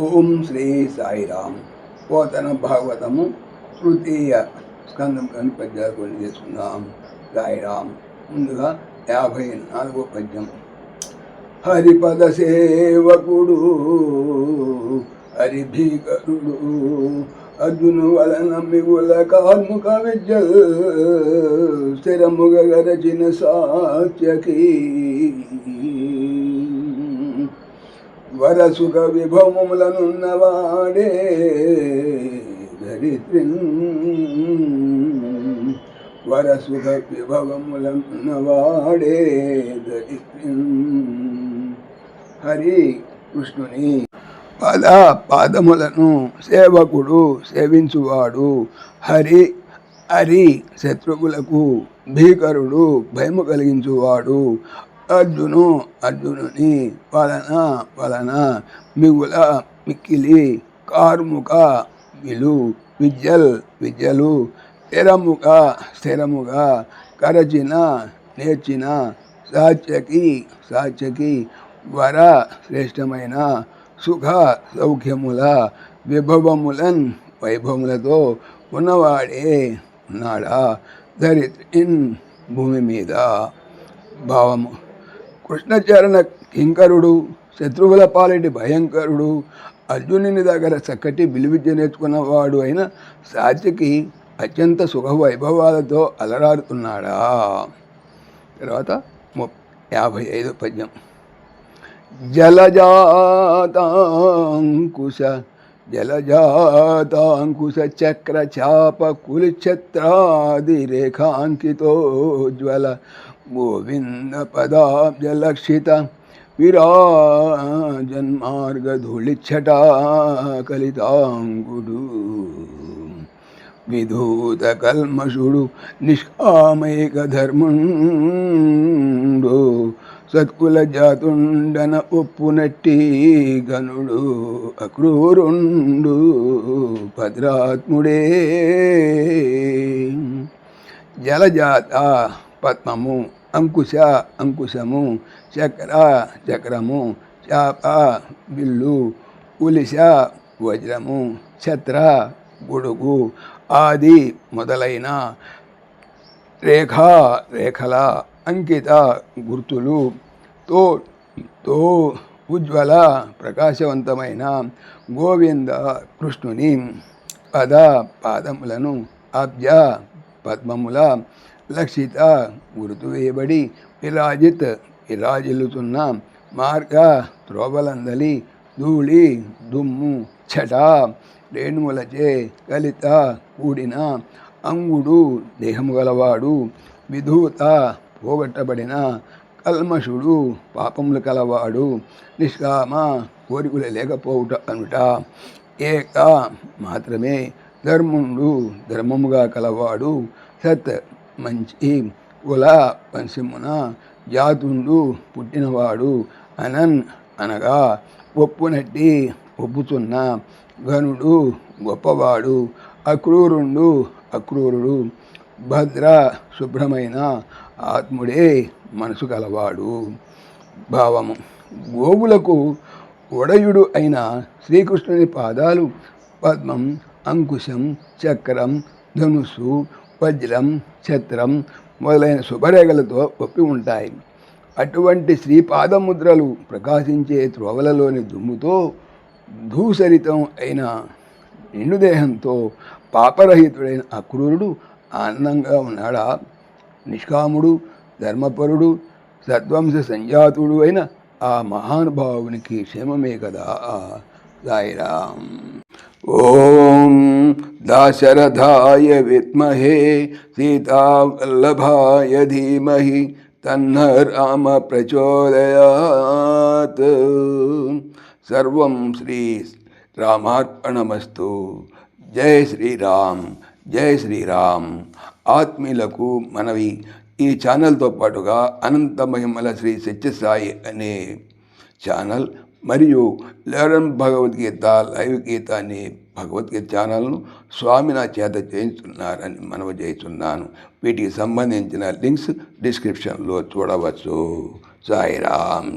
ఓం శ్రీ సాయిరామ్. పోతన భాగవతము తృతీయ స్కందంలోని పద్యాలు కొన్ని చేసుకుందాం. సాయిరామ్. ముందుగా 54వ పద్యం. హరిపద సేవకుడు హరిభీకరుడు అర్జును వలన మిగుల కార్ముక విద్యల్ స్థిరముగ గరచిన సాత్యకి వరసుఖ విభవములనున్నవాడే ధరిత్రిన్ వరసుఖ విభవములనున్నవాడే ధరిత్రిన్. హరి కృష్ణుని పాదములను సేవకుడు సేవించువాడు. హరి శత్రువులకు భీకరుడు భయము కలిగించువాడు. అర్జునుని వలన మిగుల మిక్కిలి కార్ముక విద్యలు స్థిరముగా కరచిన నేర్చిన సాత్యకి వర శ్రేష్టమైన సుఖ సౌఖ్యముల వైభవములతో ఉన్నవాడే ఉన్నాడా ధరిత్రిన్ భూమి మీద. భావము. కృష్ణచరణ కింకరుడు శత్రువుల పాలిటి భయంకరుడు అర్జునుని దగ్గర చక్కటి విలువిద్య నేర్చుకున్నవాడు అయిన సాత్యకి అత్యంత సుఖ వైభవాలతో అలరారుతున్నాడా. తర్వాత 55వ పద్యం. జలజాతాంకుశ చక్ర చాప కులిఛత్రాది రేఖాంకితోజ్వల గోవింద పదాబ్జలక్షిత విరాజన్మార్గధూళిఛటా కలితాంగుడు విధూత కల్మషుడు నిష్కామైక ధర్ముండు సత్కుల జాతుండన ఒప్పునట్టి గనుడు అక్రూరుండు భద్రాత్ముడే. జలజాత పద్మము, అంకుశము, చక్రము, చాప బిల్లు, ఉలిశ వజ్రము, ఛత్ర గొడుగు ఆది మొదలైన రేఖల అంకిత గుర్తులు తో ఉజ్వల ప్రకాశవంతమైన గోవింద కృష్ణుని పాదములను అబ్జ పద్మముల లక్షిత గుర్తు వేయబడి విరాజిల్లుతున్న మార్గ త్రోవలందలి ధూళి దుమ్ము ఛట రేణువులచే కలిత కూడిన అంగుడు దేహము గలవాడు విధూత పోగొట్టబడిన కల్మషుడు పాపములు కలవాడు నిష్కామ కోరికలు లేకపోవుట అనుట ఏక మాత్రమే ధర్ముండు ధర్మముగా కలవాడు సత్ మంచి కుల వంశమున జాతుండు పుట్టినవాడు అనగా ఒప్పునట్టి ఒప్పుతున్న ఘనుడు గొప్పవాడు అక్రూరుడు భద్ర శుభ్రమైన ఆత్ముడే మనసు కలవాడు. భావము. గోవులకు ఒడయుడు అయిన శ్రీకృష్ణుని పాదాలు పద్మం, అంకుశం, చక్రం, ధనుస్సు, వజ్రం, ఛత్రం మొదలైన శుభరేఖలతో ఒప్పి ఉంటాయి. అటువంటి శ్రీపాదముద్రలు ప్రకాశించే త్రోవలలోని దుమ్ముతో భూసరితం అయిన నిండు దేహంతో పాపరహితుడైన అక్రూరుడు ఆనందంగా ఉన్నాడా. నిష్కాముడు ధర్మపరుడు సద్వంశ సంజాతుడు అయిన ఆ మహానుభావునికి క్షేమమే కదా. సాయిరామ్. ఓం దాశరథాయ విద్మహే సీతావల్లభాయ ధీమహి తన్న రామ ప్రచోదయాత్. సర్వం శ్రీ రామార్పణమస్తు. జై శ్రీరామ్, జై శ్రీరామ్. ఆత్మీయులకు మనవి, ఈ ఛానల్తో పాటుగా అనంత మహిమల శ్రీ సత్యసాయి అనే ఛానల్ మరియు లెర్న్ భగవద్గీత లైవ్ గీత అనే భగవద్గీత ఛానల్ను స్వామి నా చేత చేయించున్నారని మనవి చేస్తున్నాను. వీటికి సంబంధించిన లింక్స్ డిస్క్రిప్షన్లో చూడవచ్చు. సాయిరామ్.